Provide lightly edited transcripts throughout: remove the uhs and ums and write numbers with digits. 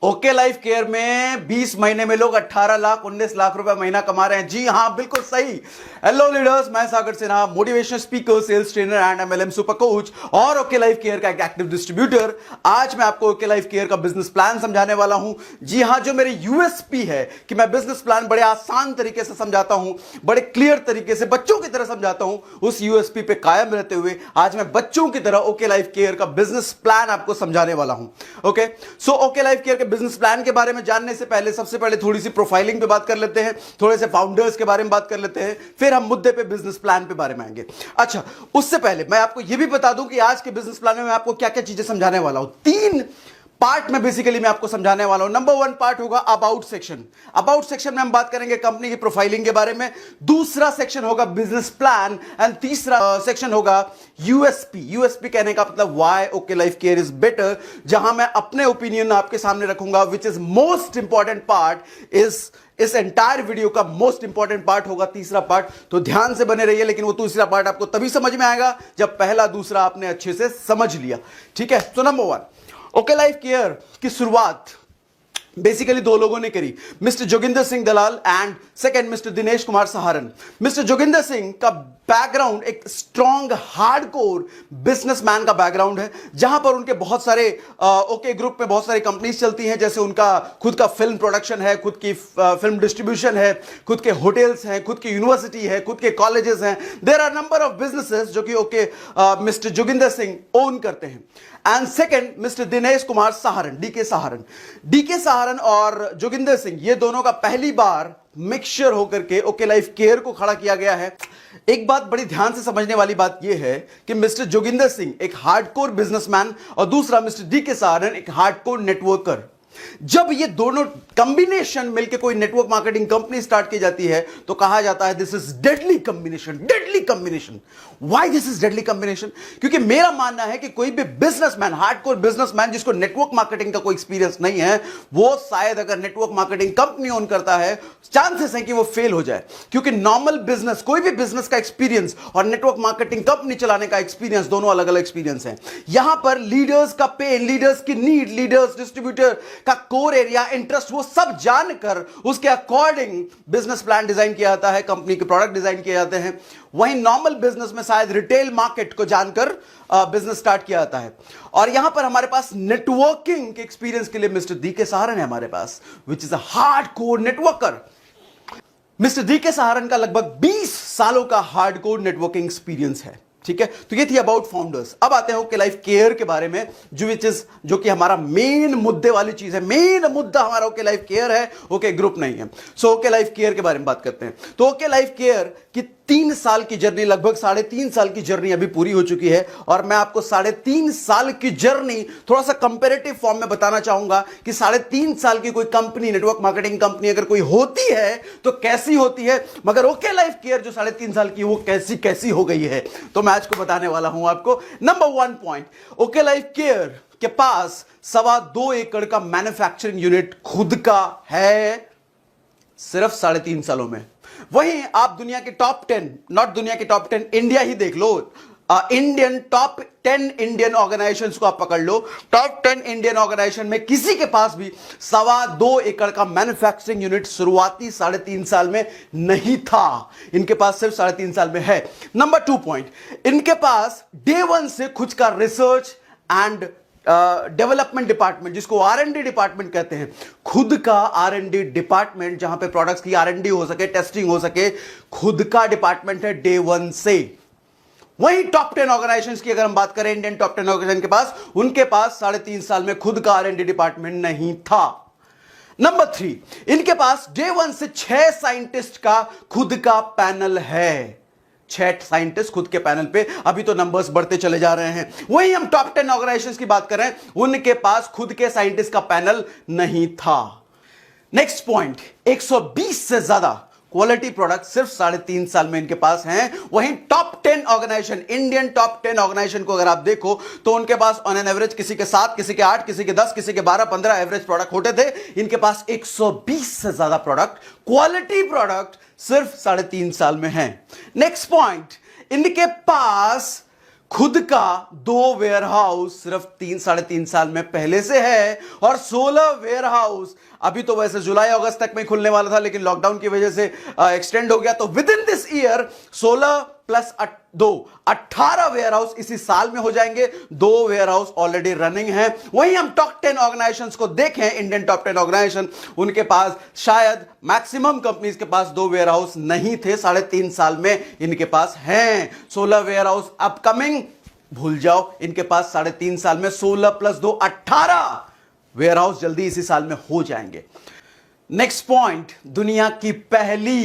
Okay life care में 20 महीने में लोग 18 लाख 19 लाख रुपए महीना कमा रहे हैं। जी हां, बिल्कुल सही। हेलो लीडर्स, मैं Sagar Sinha, motivational speaker, sales trainer and MLM super coach और ओके लाइफ केयर का एक एक्टिव डिस्ट्रीब्यूटर। आज मैं आपको ओके लाइफ केयर का बिजनेस प्लान समझाने वाला हूं। जी हां, जो मेरी यूएसपी है कि मैं बिजनेस प्लान बड़े आसान तरीके से समझाता हूं, बड़े क्लियर तरीके से बच्चों की तरह समझाता हूं, उस यूएसपी पे कायम रहते हुए आज मैं बच्चों की तरह ओके लाइफ केयर का बिजनेस प्लान आपको समझाने वाला हूं। Okay, so okay life care के बिजनेस प्लान के बारे में जानने से पहले सबसे पहले थोड़ी सी प्रोफाइलिंग पे बात कर लेते हैं, थोड़े से फाउंडर्स के बारे में बात कर लेते हैं, फिर हम मुद्दे पे बिजनेस प्लान पे बारे में आएंगे। अच्छा, उससे पहले मैं आपको यह भी बता दूं कि आज के बिजनेस प्लान में मैं आपको क्या क्या चीजें समझाने वाला हूं। 3 पार्ट में बेसिकली मैं आपको समझाने वाला हूं। नंबर 1 पार्ट होगा अबाउट सेक्शन। अबाउट सेक्शन में हम बात करेंगे कंपनी की प्रोफाइलिंग के बारे में। दूसरा सेक्शन होगा बिजनेस प्लान एंड तीसरा सेक्शन होगा यूएसपी। यूएसपी कहने का मतलब why okay life care is better, जहां मैं अपने ओपिनियन आपके सामने रखूंगा, which is most important part इस एंटायर वीडियो का मोस्ट इंपॉर्टेंट पार्ट होगा तीसरा पार्ट। तो ध्यान से बने रहिए, लेकिन वो तीसरा पार्ट आपको तभी समझ में आएगा जब पहला दूसरा आपने अच्छे से समझ लिया। ठीक है, तो नंबर 1, ओके लाइफ केयर की शुरुआत बेसिकली 2 लोगों ने करी, mister Joginder Singh Dalal and second mister Dinesh Kumar Saharan. Mister Joginder Singh का बैकग्राउंड एक स्ट्रॉन्ग हार्डकोर बिजनेसमैन का बैकग्राउंड है, जहां पर उनके बहुत सारे ओके ग्रुप में बहुत सारी कंपनीज चलती हैं, जैसे उनका खुद का फिल्म प्रोडक्शन है, खुद की फिल्म डिस्ट्रीब्यूशन है, खुद के होटल्स हैं, खुद की यूनिवर्सिटी है, खुद के कॉलेजेस हैं। There are number of businesses जो कि okay mister Joginder Singh own करते हैं। And second mister Dinesh Kumar Saharan, DK Saharan और जोगिंदर सिंह, ये दोनों का पहली बार मिक्सचर होकर के ओके लाइफ केयर को खड़ा किया गया है। एक बात बड़ी ध्यान से समझने वाली बात यह है कि मिस्टर जोगिंदर सिंह एक हार्डकोर बिजनेसमैन और दूसरा मिस्टर डीके सहारन एक हार्डकोर नेटवर्कर। जब ये दोनों कॉम्बिनेशन मिलकर कोई नेटवर्क मार्केटिंग कंपनी स्टार्ट की जाती है तो कहा जाता है this is deadly combination. Why this is deadly combination? क्योंकि मेरा मानना है कि कोई भी बिजनेसमैन, हार्डकोर बिजनेसमैन जिसको नेटवर्क मार्केटिंग का कोई एक्सपीरियंस नहीं है, वो शायद अगर नेटवर्क मार्केटिंग कंपनी ओन करता है, चांसेस है कि वो फेल हो जाए। क्योंकि नॉर्मल बिजनेस, कोई भी बिजनेस का एक्सपीरियंस और नेटवर्क मार्केटिंग कंपनी चलाने का एक्सपीरियंस दोनों अलग अलग एक्सपीरियंस हैं। यहां पर लीडर्स का पेन, लीडर्स की नीड, लीडर्स डिस्ट्रीब्यूटर का कोर एरिया, इंटरेस्ट, वो सब जानकर उसके अकॉर्डिंग बिजनेस प्लान डिजाइन किया जाता है, कंपनी के प्रोडक्ट डिजाइन किए जाते हैं। वहीं नॉर्मल बिजनेस में शायद रिटेल मार्केट को जानकर बिजनेस स्टार्ट किया जाता है। और यहां पर हमारे पास नेटवर्किंग के एक्सपीरियंस के लिए मिस्टर डीके सहारन है हमारे पास, which is a hardcore networker. Mister DK Saharan का लगभग 20 सालों का हार्डकोर नेटवर्किंग एक्सपीरियंस है। ठीक है, तो ये थी अबाउट फाउंडर्स। अब आते हैं ओके लाइफ केयर के बारे में, जो कि हमारा मेन मुद्दे वाली चीज है। मेन मुद्दा हमारा ओके लाइफ केयर है, ओके ग्रुप नहीं है। सो ओके लाइफ केयर के बारे में बात करते हैं। तो ओके लाइफ केयर की 3 साल की जर्नी, लगभग 3.5 साल की जर्नी अभी पूरी हो चुकी है, और मैं आपको 3.5 साल की जर्नी थोड़ा सा कंपेरेटिव फॉर्म में बताना चाहूंगा कि 3.5 साल की कोई कंपनी, नेटवर्क मार्केटिंग कंपनी अगर कोई होती है तो कैसी होती है, मगर ओके लाइफ केयर जो 3.5 साल की वो कैसी हो गई है, तो मैं आज को बताने वाला हूं आपको। Number 1 point, okay life care के पास 2.25 एकड़ का मैन्युफैक्चरिंग यूनिट खुद का है, सिर्फ 3.5 सालों में। वहीं आप दुनिया के टॉप 10, नॉट दुनिया के टॉप 10, इंडिया ही देख लो, इंडियन टॉप 10 इंडियन ऑर्गेनाइजेशंस को आप पकड़ लो, टॉप 10 इंडियन ऑर्गेनाइजेशन में किसी के पास भी 2.25 एकड़ का मैन्युफैक्चरिंग यूनिट शुरुआती 3.5 साल में नहीं था। इनके पास सिर्फ 3.5 साल में है। नंबर 2 पॉइंट, इनके पास डे 1 से खुद का रिसर्च एंड डेवलपमेंट डिपार्टमेंट, जिसको R&D डिपार्टमेंट कहते हैं, खुद का R&D डिपार्टमेंट, जहां पे प्रोडक्ट्स की R&D हो सके, टेस्टिंग हो सके, खुद का डिपार्टमेंट है डे 1 से। वहीं टॉप 10 ऑर्गेनाइजेशंस की अगर हम बात करें, इंडियन टॉप 10 ऑर्गेनाइजेशन के पास, उनके पास 3.5 साल में खुद का R&D डिपार्टमेंट नहीं था। नंबर 3, इनके पास डे 1 से 6 साइंटिस्ट का खुद का पैनल है। 6 साइंटिस्ट खुद के पैनल पे, अभी तो नंबर्स बढ़ते चले जा रहे हैं। वहीं हम टॉप 10 ऑर्गेनाइजेशंस की बात करें, उनके पास खुद के साइंटिस्ट का पैनल नहीं था। नेक्स्ट पॉइंट, 120 से ज्यादा क्वालिटी प्रोडक्ट सिर्फ 3.5 साल में इनके पास हैं। वहीं top 10 organisation, Indian top 10 organisation को अगर आप देखो तो उनके पास ऑन एन एवरेज किसी के 7, किसी के 8, किसी के 10, किसी के 12, 15 एवरेज प्रोडक्ट होते थे। इनके पास 120 से ज्यादा प्रोडक्ट, क्वालिटी प्रोडक्ट सिर्फ 3.5 साल में है। नेक्स्ट पॉइंट, इनके पास खुद का 2 वेयर हाउस सिर्फ 3-3.5 साल में पहले से है, और 16 वेयर हाउस अभी तो वैसे जुलाई अगस्त तक में खुलने वाला था, लेकिन लॉकडाउन की वजह से एक्सटेंड हो गया। तो within this year 16 plus 2 18 warehouse इसी साल में हो जाएंगे। 2 वेयर हाउस ऑलरेडी रनिंग है। वहीं हम टॉप 10 ऑर्गेनाइजेशंस को देखें, इंडियन टॉप 10 ऑर्गेनाइजेशन, उनके पास शायद मैक्सिमम कंपनीज के पास 2 वेयर हाउस नहीं थे, 3.5 साल में इनके पास हैं 16 वेयर हाउस अपकमिंग। भूल जाओ, इनके पास 3.5 साल में 16 प्लस 2 18 वेयर हाउस जल्दी इसी साल में हो जाएंगे। नेक्स्ट पॉइंट, दुनिया की पहली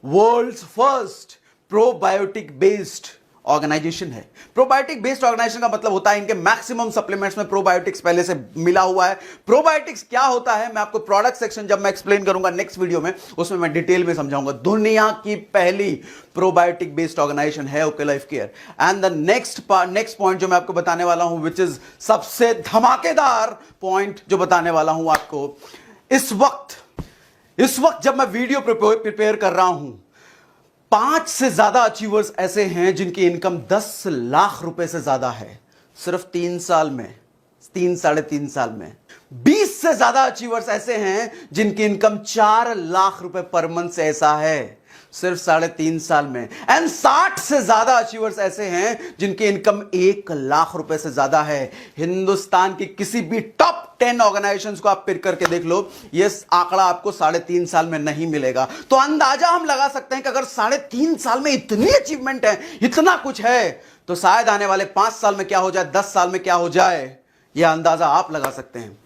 world's first probiotic based organisation है। प्रोबायोटिक बेस्ड ऑर्गेनाइजेशन का मतलब होता है इनके मैक्सिमम सप्लीमेंट्स में प्रोबायोटिक्स पहले से मिला हुआ है। प्रोबायोटिक्स क्या होता है मैं आपको प्रोडक्ट सेक्शन जब मैं एक्सप्लेन करूंगा नेक्स्ट वीडियो में, उसमें मैं डिटेल में समझाऊंगा। दुनिया की पहली प्रोबायोटिक बेस्ड ऑर्गेनाइजेशन है okay life care. And the next point जो मैं आपको बताने वाला हूं, विच इज सबसे धमाकेदार पॉइंट जो बताने वाला हूं आपको, इस वक्त जब मैं वीडियो प्रिपेयर कर रहा हूं, 5 से ज्यादा अचीवर्स ऐसे हैं जिनकी इनकम 10 लाख रुपए से ज्यादा है सिर्फ 3 साल में, 3-3.5 साल में। 20 से ज्यादा अचीवर्स ऐसे हैं जिनकी इनकम 4 लाख रुपए पर मंथ से ऐसा है सिर्फ 3.5 साल में। एंड 60 से ज्यादा अचीवर्स ऐसे हैं जिनकी इनकम 1 लाख रुपए से ज्यादा है। हिंदुस्तान की किसी भी टॉप 10 ऑर्गेनाइजेशंस को आप पिक करके देख लो, यह आंकड़ा आपको 3.5 साल में नहीं मिलेगा। तो अंदाजा हम लगा सकते हैं कि अगर 3.5 साल में इतनी अचीवमेंट है, इतना कुछ है, तो शायद आने वाले 5 साल में क्या हो जाए, 10 साल में क्या हो जाए, यह अंदाजा आप लगा सकते हैं।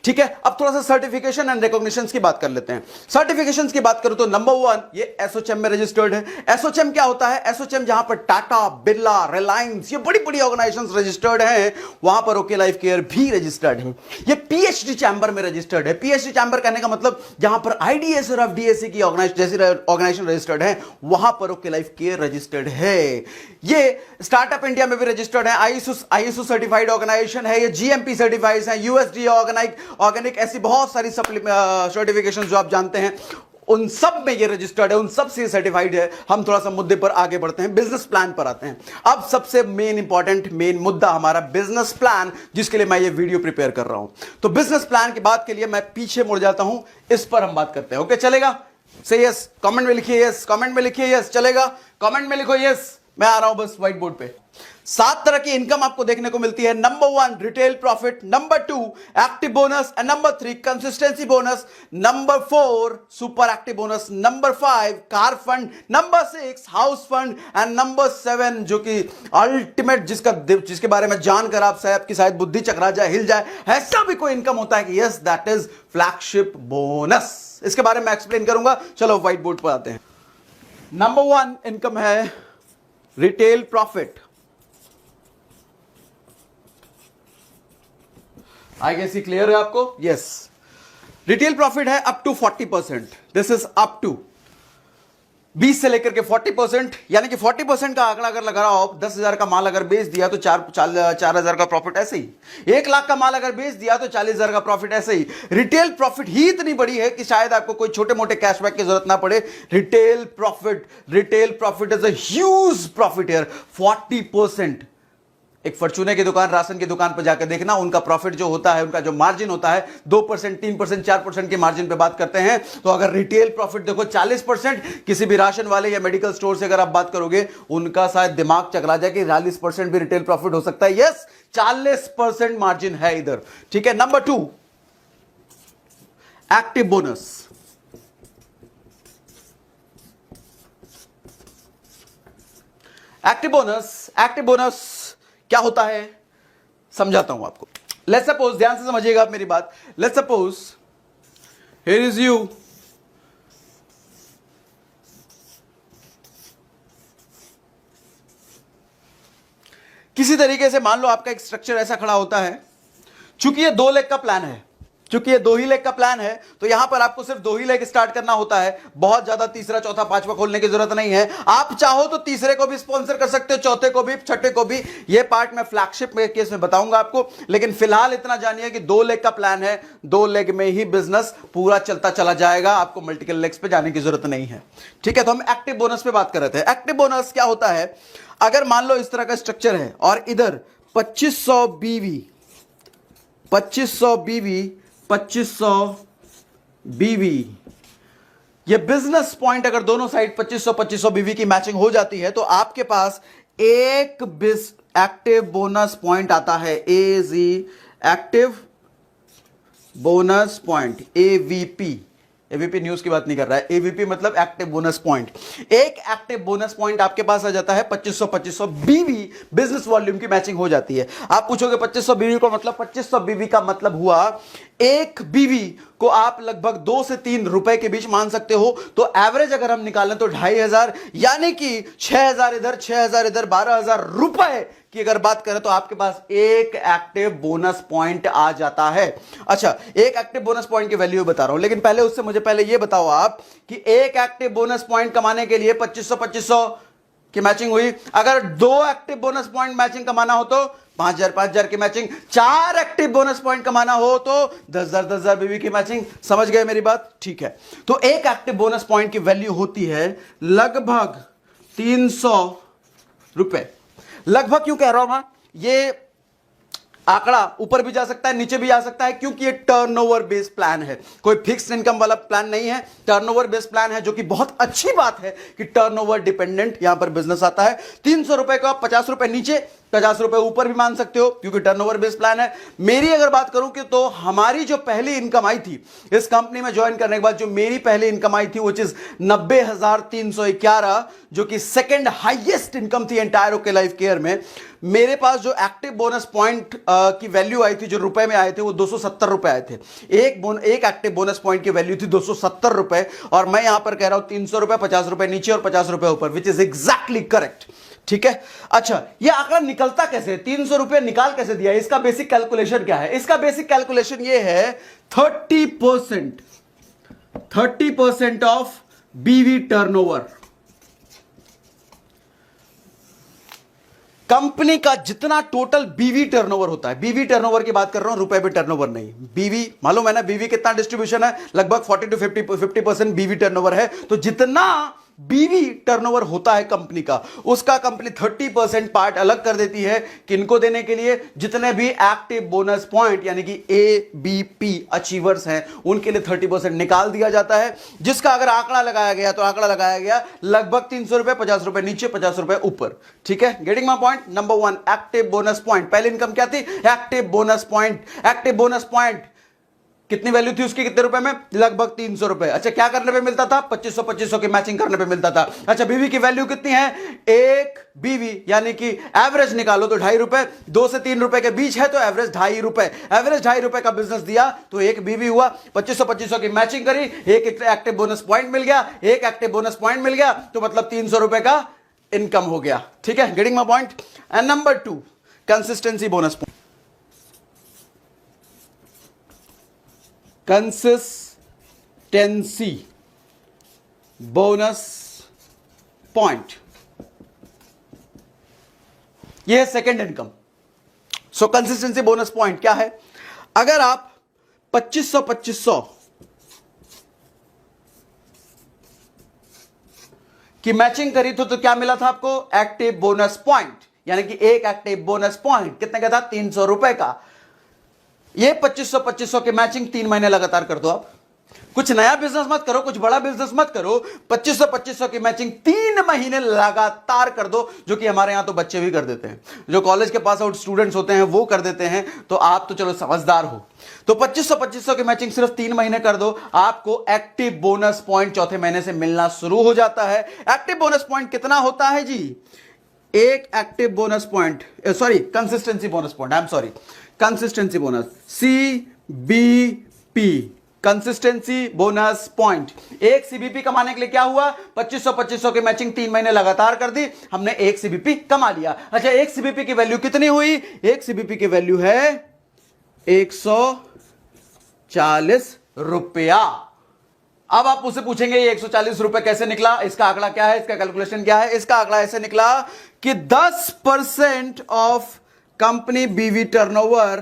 ठीक है, अब थोड़ा सा सर्टिफिकेशन एंड रिकॉग्निशन की बात कर लेते हैं। सर्टिफिकेशन की बात करूं तो नंबर 1 ये एसोचैम में रजिस्टर्ड है। एसोचैम क्या होता है? एसोचैम जहां पर टाटा, बिरला, रिलायंस, ये बड़ी बड़ी ऑर्गेनाइजेशंस रजिस्टर्ड हैं, वहां पर ओके लाइफ केयर भी रजिस्टर्ड है। ये पीएचडी चैंबर में रजिस्टर्ड है। पीएचडी चैंबर कहने का मतलब जहां पर आईडीएस और एफडीएसी की ऑर्गेनाइजेशन रजिस्टर्ड है, वहां पर ओके लाइफ केयर रजिस्टर्ड है। ये स्टार्टअप इंडिया में भी रजिस्टर्ड है, आईएसओ सर्टिफाइड ऑर्गेनाइजेशन है, ये जीएमपी सर्टिफाइड है, यूएसडी ऑर्गेनिक, ऐसी बहुत सारी सर्टिफिकेशन जो आप जानते हैं, उन सब में ये रजिस्टर्ड है, उन सब से सर्टिफाइड है। हम थोड़ा सा मुद्दे पर आगे बढ़ते हैं, बिजनेस प्लान पर आते हैं। अब सबसे मेन मुद्दा हमारा बिजनेस प्लान, जिसके लिए मैं ये वीडियो प्रिपेयर कर रहा हूं। तो बिजनेस प्लान की बात के लिए मैं पीछे मुड़ जाता हूं, इस पर हम बात करते हैं। ओके, चलेगा? से यस, कमेंट में लिखिए यस, कमेंट में लिखिए यस, चलेगा? कमेंट में लिखो यस, मैं आ रहा हूं बस व्हाइट बोर्ड पे। 7 तरह की इनकम आपको देखने को मिलती है। Number 1 retail profit, number 2 active bonus, and number 3 consistency bonus, number 4 super active bonus, number 5 car fund, number 6 house fund, and number 7 जो कि अल्टीमेट, जिसके बारे में जानकर आपकी शायद बुद्धि चकरा जाए, हिल जाए, ऐसा भी कोई इनकम होता है कि yes, that is flagship bonus. इसके बारे में एक्सप्लेन करूंगा। चलो व्हाइट बोर्ड पर आते हैं। नंबर 1 इनकम है रिटेल प्रॉफिट। आई गेस ये क्लियर है आपको? यस, रिटेल प्रॉफिट है up to 40%। This is up to 20 से लेकर के 40%, यानी कि 40% का आंकड़ा अगर लगा रहा हो, 10,000 का माल अगर बेच दिया तो 4,000 का प्रॉफिट ऐसे ही। 1 लाख का माल अगर बेच दिया तो 40,000 का प्रॉफिट ऐसे ही। रिटेल प्रॉफिट ही इतनी बड़ी है कि शायद आपको कोई छोटे मोटे कैशबैक की जरूरत ना पड़े। Retail profit is a huge profit here, 40%। एक फॉर्च्यूनर की दुकान, राशन की दुकान पर जाकर देखना, उनका प्रॉफिट जो होता है, उनका जो मार्जिन होता है, 2%, 3%, 4% की मार्जिन पे बात करते हैं। तो अगर रिटेल प्रॉफिट देखो 40%, किसी भी राशन वाले या मेडिकल स्टोर से अगर आप बात करोगे, उनका शायद दिमाग चकरा जाए कि 40% भी रिटेल प्रॉफिट हो सकता है। यस, 40% मार्जिन है इधर। ठीक है। Number 2 active bonus. Active bonus क्या होता है समझाता हूं आपको। लेट्स सपोज, ध्यान से समझिएगा आप मेरी बात। Let's suppose here is you, किसी तरीके से मान लो आपका एक स्ट्रक्चर ऐसा खड़ा होता है। चूंकि ये 2 लेग का प्लान है, चूंकि ये 2 ही लेग का प्लान है, तो यहां पर आपको सिर्फ 2 ही लेग स्टार्ट करना होता है। बहुत ज्यादा तीसरा, चौथा, पांचवा खोलने की जरूरत नहीं है। आप चाहो तो तीसरे को भी स्पॉन्सर कर सकते हो, चौथे को भी, छठे को भी। ये पार्ट मैं फ्लैगशिप में केस में बताऊंगा आपको, लेकिन फिलहाल इतना जानिए कि 2 लेग का प्लान है। 2 लेग में ही बिजनेस पूरा चलता चला जाएगा, आपको मल्टीपल लेग्स पे जाने की जरूरत नहीं है। ठीक है। तो हम एक्टिव बोनस पे बात कर रहे थे। एक्टिव बोनस क्या होता है? अगर मान लो इस तरह का स्ट्रक्चर है और इधर 2500 बीवी 2500 बीवी 2500 बीवी, ये बिजनेस पॉइंट अगर दोनों साइड 2500 बीवी की मैचिंग हो जाती है तो आपके पास एक एक्टिव बोनस पॉइंट आता है, AG active bonus point, ABP. ABP news की बात नहीं कर रहा है, एवीपी मतलब एक्टिव बोनस पॉइंट। एक एक्टिव बोनस पॉइंट आपके पास आ जाता है 2500 बीवी, बिजनेस वॉल्यूम की मैचिंग हो जाती है। आप पूछोगे 2500 बीवी का मतलब, 2500 बीवी का मतलब हुआ एक बीवी को आप लगभग 2 से 3 रुपए के बीच मान सकते हो। तो एवरेज अगर हम निकालें तो 2500, यानी कि 6000 इधर 6000 इधर 12000 रुपए की अगर बात करें तो आपके पास एक एक्टिव बोनस पॉइंट आ जाता है। अच्छा, एक एक्टिव बोनस पॉइंट की वैल्यू बता रहा हूं, लेकिन पहले उससे मुझे पहले यह बताओ आप कि एक एक्टिव बोनस पॉइंट कमाने के लिए 2500 की मैचिंग हुई। अगर 2 एक्टिव बोनस पॉइंट मैचिंग कमाना हो तो 5000 की मैचिंग, 4 एक्टिव बोनस पॉइंट कमाना हो तो 10,000 बीवी की मैचिंग। समझ गए मेरी बात? ठीक है, तो एक एक्टिव बोनस पॉइंट की वैल्यू होती है लगभग 300 रुपए। लगभग क्यों कह रहा हूं मैं? ये आंकड़ा ऊपर भी जा सकता है, नीचे भी आ सकता है, क्योंकि ये टर्नओवर बेस्ड प्लान है, कोई फिक्स्ड इनकम वाला प्लान नहीं है, टर्नओवर बेस्ड प्लान है, जो कि बहुत अच्छी बात है कि टर्नओवर डिपेंडेंट यहां पर बिजनेस आता है। 300 रुपए को आप 50 रुपए नीचे 50 रुपए ऊपर भी मान सकते हो, क्योंकि टर्नओवर बेस्ड प्लान है। मेरी अगर बात करूं कि तो हमारी जो पहली इनकम आई थी इस कंपनी में ज्वाइन करने के बाद, जो मेरी पहली इनकम आई थी वो चीज 90,311, जो कि सेकंड हाईएस्ट इनकम थी एंटायर ओके लाइफ केयर में। मेरे पास जो एक्टिव बोनस पॉइंट की वैल्यू आई थी, जो रुपए में आए थे, वो 270 रुपए आए थे। एक एक्टिव बोनस पॉइंट की वैल्यू थी 270 रुपए, और मैं यहां पर कह रहा हूं 300 रुपए, 50 रुपए नीचे और 50 रुपए ऊपर, विच इज एग्जैक्टली करेक्ट। ठीक है, अच्छा, यह आंकड़ा निकलता कैसे, 300 रुपए निकाल कैसे दिया? इसका बेसिक कैलकुलेशन क्या है? इसका बेसिक कैलकुलेशन यह है 30% ऑफ बीवी टर्नओवर। कंपनी का जितना टोटल बीवी टर्नओवर होता है, बीवी टर्नओवर की बात कर रहा हूं, रुपए पे टर्नओवर नहीं। बीवी मालूम है ना, बीवी कितना डिस्ट्रीब्यूशन है? लगभग 40 to 50% बीवी टर्नओवर है। तो जितना बीवी टर्नओवर होता है कंपनी का, उसका कंपनी 30% पार्ट अलग कर देती है किनको देने के लिए? जितने भी एक्टिव बोनस पॉइंट यानी कि एबीपी अचीवर्स हैं उनके लिए 30% निकाल दिया जाता है, जिसका अगर आंकड़ा लगाया गया तो आंकड़ा लगाया गया लगभग 300 रुपए, 50 रुपए नीचे, 50 रुपए ऊपर। ठीक है, getting my point? Number 1 active bonus point. पहली इनकम क्या थी? Active bonus point. Active bonus point कितनी वैल्यू थी उसकी? कितने रुपए में? लगभग 300 रुपए। अच्छा, क्या करने पे मिलता था? 2500 की मैचिंग करने पे मिलता था। अच्छा, बीवी की वैल्यू कितनी है? एक बीवी यानी कि एवरेज निकालो तो 2.5 रुपए, 2 से 3 रुपए के बीच है तो एवरेज 2.5 रुपए। एवरेज 2.5 रुपए का बिजनेस दिया तो एक बीवी हुआ, 2500 की मैचिंग करी, एक एक्टिव बोनस पॉइंट मिल गया, एक एक्टिव बोनस पॉइंट मिल गया तो मतलब 300 रुपए का इनकम हो गया। ठीक है, getting my point? And number 2 consistency bonus point. Consistency bonus point, यह है सेकेंड इनकम। सो कंसिस्टेंसी बोनस पॉइंट क्या है? अगर आप 2500 की मैचिंग करी तो क्या मिला था आपको? एक्टिव बोनस पॉइंट, यानी कि एक एक्टिव बोनस पॉइंट कितने का था? 300 रुपए का। ये 2500 की मैचिंग 3 महीने लगातार कर दो। आप कुछ नया बिजनेस मत करो, कुछ बड़ा बिजनेस मत करो, 2500 की मैचिंग 3 महीने लगातार कर दो, जो कि हमारे यहां तो बच्चे भी कर देते हैं, जो कॉलेज के पास आउट स्टूडेंट्स होते हैं वो कर देते हैं। तो आप तो चलो समझदार हो, तो 2500 की मैचिंग सिर्फ 3 महीने कर दो, आपको एक्टिव बोनस पॉइंट चौथे महीने से मिलना शुरू हो जाता है। एक्टिव बोनस पॉइंट कितना होता है जी? एक active bonus point, sorry consistency bonus point, I am sorry, consistency bonus, CBP, consistency bonus point. एक सीबीपी कमाने के लिए क्या हुआ? 2500 की मैचिंग 3 महीने लगातार कर दी, हमने एक सीबीपी कमा लिया। अच्छा, एक सीबीपी की वैल्यू कितनी हुई? एक सीबीपी की वैल्यू है 140 रुपया। अब आप उससे पूछेंगे ये 140 रुपए कैसे निकला? इसका आंकड़ा क्या है? इसका कैलकुलेशन क्या है? इसका आंकड़ा ऐसे निकला कि 10% ऑफ कंपनी बीवी टर्नओवर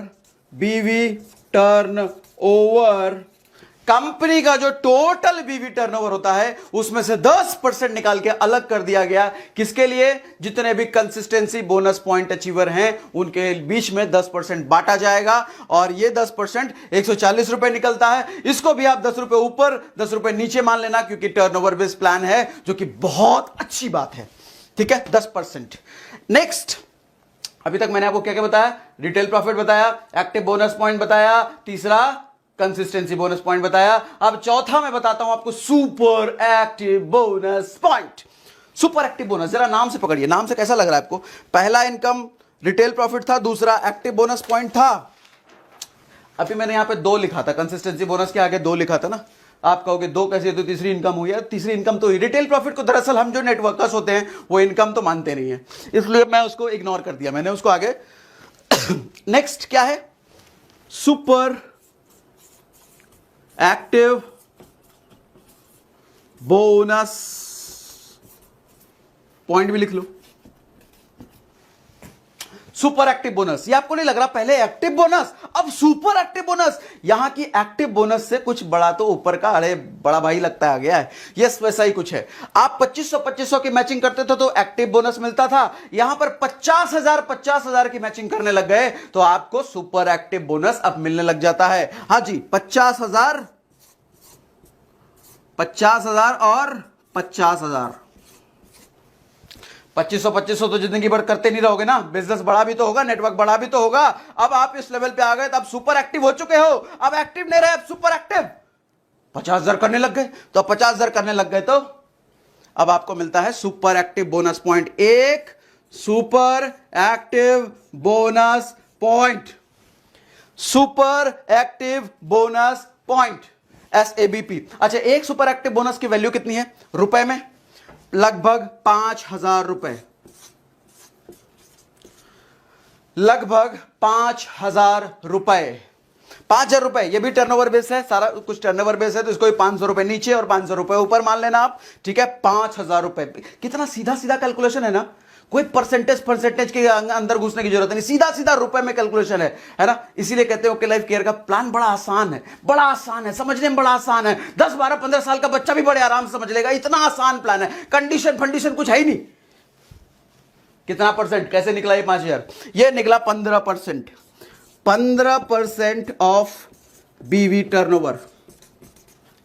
कंपनी का जो टोटल बीवी टर्नओवर होता है उसमें से 10% निकाल के अलग कर दिया गया। किसके लिए? जितने भी कंसिस्टेंसी बोनस पॉइंट अचीवर हैं उनके बीच में 10% बांटा जाएगा और ये 10% 140 रुपए निकलता है। इसको भी आप 10 रुपए ऊपर 10 रुपए नीचे मान लेना, क्योंकि टर्नओवर बेस्ड प्लान है, जो कि बहुत अच्छी बात है। ठीक है, 10%। नेक्स्ट, अभी तक मैंने आपको क्या क्या बताया? रिटेल प्रॉफिट बताया, एक्टिव बोनस पॉइंट बताया, तीसरा कंसिस्टेंसी बोनस पॉइंट बताया। अब चौथा मैं बताता हूं आपको super active bonus point. Super active bonus, जरा नाम से पकड़िए, नाम से कैसा लग रहा है आपको? पहला इनकम रिटेल प्रॉफिट था, दूसरा एक्टिव बोनस पॉइंट था। अभी मैंने यहां पे 2 लिखा था, कंसिस्टेंसी बोनस के आगे 2 लिखा था ना। आप कहोगे 2 कैसे, तो तीसरी इनकम हुई है। तीसरी इनकम तो रिटेल प्रॉफिट को दरअसल हम जो नेटवर्कर्स होते हैं वो इनकम तो मानते नहीं है, इसलिए मैं उसको इग्नोर कर दिया, मैंने उसको आगे। नेक्स्ट क्या है? सुपर एक्टिव बोनस पॉइंट भी लिख लो। सुपर एक्टिव बोनस, ये आपको नहीं लग रहा पहले एक्टिव बोनस अब सुपर एक्टिव बोनस? यहां की एक्टिव बोनस से कुछ बड़ा तो ऊपर का, अरे बड़ा भाई लगता आ गया है। यस, वैसा ही कुछ है। आप 2500 की मैचिंग करते थे तो एक्टिव बोनस मिलता था, यहां पर 50,000 की मैचिंग करने लग गए तो आपको सुपर एक्टिव बोनस अब मिलने लग जाता है। हां जी, 50,000 और 50,000। 2500 तो जिंदगी भर करते नहीं रहोगे ना, बिजनेस बड़ा भी तो होगा, नेटवर्क बड़ा भी तो होगा। अब आप इस लेवल पे आ गए तो आप सुपर एक्टिव हो चुके हो। अब एक्टिव नहीं रहे, अब सुपर एक्टिव। 50,000 करने लग गए तो 50,000 करने लग गए तो अब आपको मिलता है सुपर एक्टिव बोनस पॉइंट। एक super active bonus point, super active bonus point, SABP। अच्छा, एक सुपर एक्टिव बोनस की वैल्यू कितनी है रुपए में? लगभग 5,000 रुपए, लगभग 5,000 रुपए। 5,000 रुपए, ये भी टर्नओवर बेस है, सारा कुछ टर्नओवर बेस है, तो इसको 500 रुपए नीचे और 500 रुपए ऊपर मान लेना आप। ठीक है, 5,000 रुपए। कितना सीधा सीधा कैलकुलेशन है ना, कोई परसेंटेज के अंदर घुसने की जरूरत नहीं, सीधा सीधा रुपए में कैलकुलेशन है ना। इसीलिए कहते हो कि लाइफ केयर का प्लान बड़ा आसान है, बड़ा आसान है समझने में, बड़ा आसान है। 10, 12, 15 साल का बच्चा भी बड़े आराम से समझ लेगा, इतना आसान प्लान है। कंडीशन फंडीशन कुछ है ही नहीं। कितना परसेंट, कैसे निकला ये 5,000? ये निकला 15%। 15% ऑफ बीवी टर्नओवर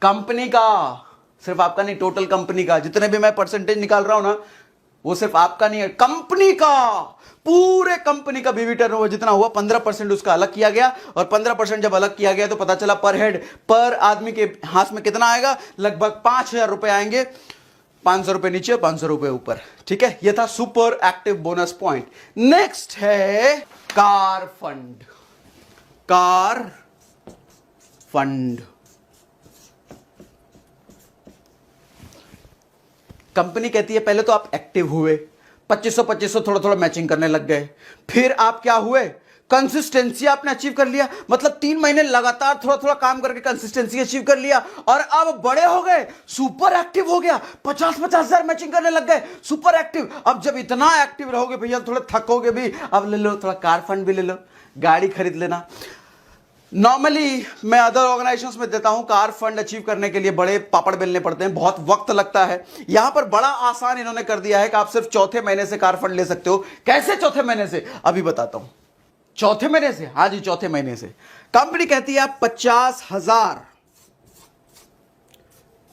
कंपनी का, सिर्फ आपका नहीं, टोटल कंपनी का। जितने भी मैं परसेंटेज निकाल रहा हूं ना, वो सिर्फ आपका नहीं है, कंपनी का, पूरे कंपनी का बीवी टर्नओवर जितना हुआ 15% उसका अलग किया गया। और 15% जब अलग किया गया तो पता चला पर हेड, पर आदमी के हाथ में कितना आएगा? लगभग 5,000 रुपए आएंगे। 500 रुपए नीचे और 500 रुपए ऊपर। ठीक है, यह था super active bonus point. Next है car fund. Car fund, company कहती है पहले तो आप एक्टिव हुए, 2500 थोड़ा थोड़ा मैचिंग करने लग गए, फिर आप क्या हुए? कंसिस्टेंसी आपने अचीव कर लिया, मतलब 3 महीने लगातार थोड़ा थोड़ा काम करके कंसिस्टेंसी अचीव कर लिया, और अब बड़े हो गए, सुपर एक्टिव हो गया, 50,000 मैचिंग करने लग गए, सुपर एक्टिव। अब जब इतना एक्टिव रहोगे भैया, थोड़ा थकोगे भी, अब ले लो थोड़ा कार फंड भी ले लो, गाड़ी खरीद लेना। नॉर्मली मैं अदर ऑर्गेनाइजेशंस में देता हूं, कार फंड अचीव करने के लिए बड़े पापड़ बेलने पड़ते हैं, बहुत वक्त लगता है। यहां पर बड़ा आसान इन्होंने कर दिया है कि आप सिर्फ चौथे महीने से कार फंड ले सकते हो। कैसे चौथे महीने से? अभी बताता हूं। चौथे महीने से, हाँ जी, चौथे महीने से। कंपनी कहती है आप 50,000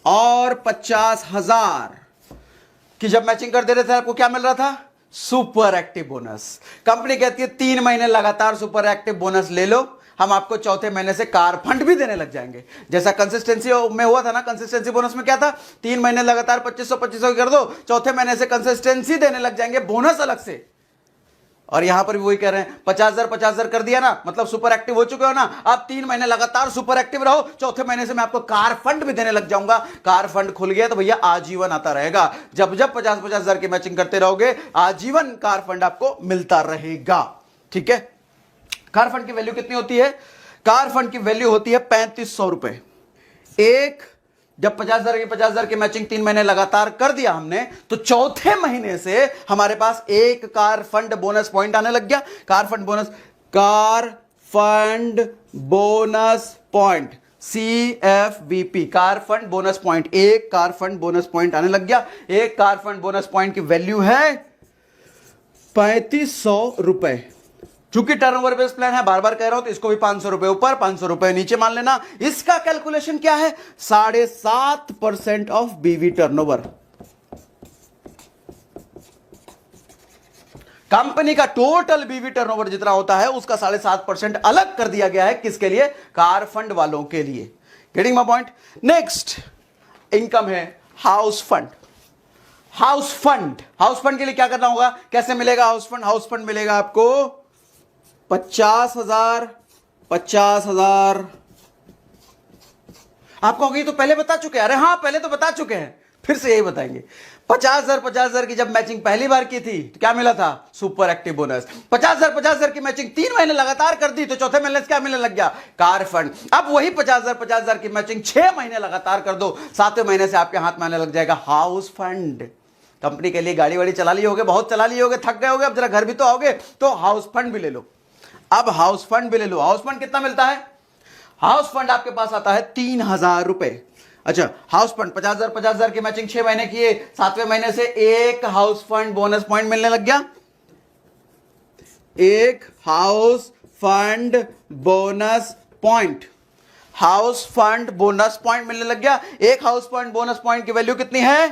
और 50,000 की जब मैचिंग कर दे रहे थे, आपको क्या मिल रहा था? Super active bonus. कंपनी कहती है 3 महीने लगातार सुपर एक्टिव बोनस ले लो, हम आपको चौथे महीने से कार फंड भी देने लग जाएंगे। जैसा कंसिस्टेंसी में हुआ था ना, कंसिस्टेंसी बोनस में क्या था? 3 महीने लगातार 2500 कर दो, चौथे महीने से कंसिस्टेंसी देने लग जाएंगे, बोनस अलग से। और यहां पर भी वही कह रहे हैं, 50,000 कर दिया ना, मतलब सुपर एक्टिव हो चुके हो ना, आप 3 महीने लगातार सुपर एक्टिव रहो, चौथे महीने से मैं आपको कार फंड भी देने लग जाऊंगा। कार फंड खुल गया तो भैया आजीवन आता रहेगा, जब जब 50,000 की मैचिंग करते रहोगे, आजीवन कार फंड आपको मिलता रहेगा। ठीक है, कार फंड की वैल्यू कितनी होती है? कार फंड की वैल्यू होती है 3,500 रुपए। एक, जब 50,000 की मैचिंग 3 महीने लगातार कर दिया हमने, तो चौथे महीने से हमारे पास एक कार फंड बोनस पॉइंट आने लग गया। Car fund bonus, car fund bonus point CFBP car fund bonus point, एक कार फंड बोनस पॉइंट आने लग गया। एक कार फंड बोनस पॉइंट की वैल्यू है 3500 रुपए। चूंकि टर्नओवर बेस्ड प्लान है, बार बार कह रहा हूं, तो इसको भी 500 रुपए ऊपर 500 रुपए नीचे मान लेना। इसका कैलकुलेशन क्या है? 7.5% ऑफ बीवी टर्नओवर। कंपनी का टोटल बीवी टर्नओवर जितना होता है उसका 7.5% अलग कर दिया गया है। किसके लिए? कार फंड वालों के लिए। Getting my point? Next income है house fund. House fund, house fund के लिए क्या करना होगा? कैसे मिलेगा हाउस फंड? हाउस फंड मिलेगा आपको 50,000 50,000। आप कहोगे तो पहले बता चुके हैं। अरे हाँ, पहले तो बता चुके हैं, फिर से यही बताएंगे। 50,000 की जब मैचिंग पहली बार की थी तो क्या मिला था? Super active bonus. 50,000 की मैचिंग 3 महीने लगातार कर दी तो चौथे महीने से क्या मिलने लग गया? Car fund. अब वही 50,000 की मैचिंग 6 महीने लगातार कर दो, 7वें महीने से आपके हाथ में आने लग जाएगा हाउस फंड। कंपनी के लिए गाड़ी वाड़ी चला लिए होगे, बहुत चला लिए होगे, थक गए होगे, अब जरा घर भी तो आओगे, तो हाउस फंड भी ले लो। अब हाउस फंड भी ले लो। हाउस फंड कितना मिलता है? हाउस फंड आपके पास आता है 3,000 रुपए। अच्छा, हाउस फंड 50,000 की मैचिंग 6 महीने किए, 7वें महीने से एक हाउस फंड बोनस पॉइंट मिलने लग गया। एक house fund bonus point, house fund bonus point मिलने लग गया। एक हाउस फंड बोनस पॉइंट की वैल्यू कितनी है?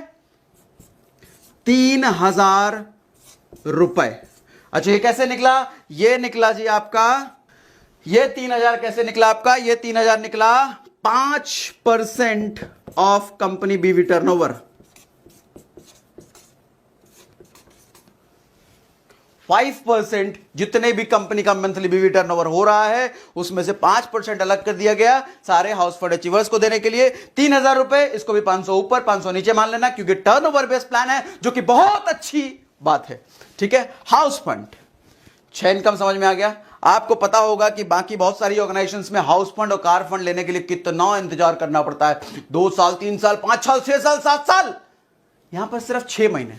3,000 रुपए। अच्छा, ये कैसे निकला? ये निकला जी आपका, ये 3,000 कैसे निकला आपका? ये 3,000 निकला 5% ऑफ कंपनी बीवी टर्नओवर। 5% जितने भी कंपनी का मंथली बीवी टर्नओवर हो रहा है उसमें से 5% अलग कर दिया गया सारे हाउस फंड अचीवर्स को देने के लिए। 3,000 रुपए, इसको भी 500 ऊपर 500 नीचे मान लेना, क्योंकि टर्नओवर बेस्ड प्लान है, जो कि बहुत अच्छी बात है। ठीक है, हाउस फंड 6 इनकम समझ में आ गया। आपको पता होगा कि बाकी बहुत सारी ऑर्गेनाइजेशंस में हाउस फंड और कार फंड लेने के लिए कितना इंतजार करना पड़ता है। 2 साल, 3 साल, 5 साल, 6 साल, 7 साल। यहां पर सिर्फ 6 महीने,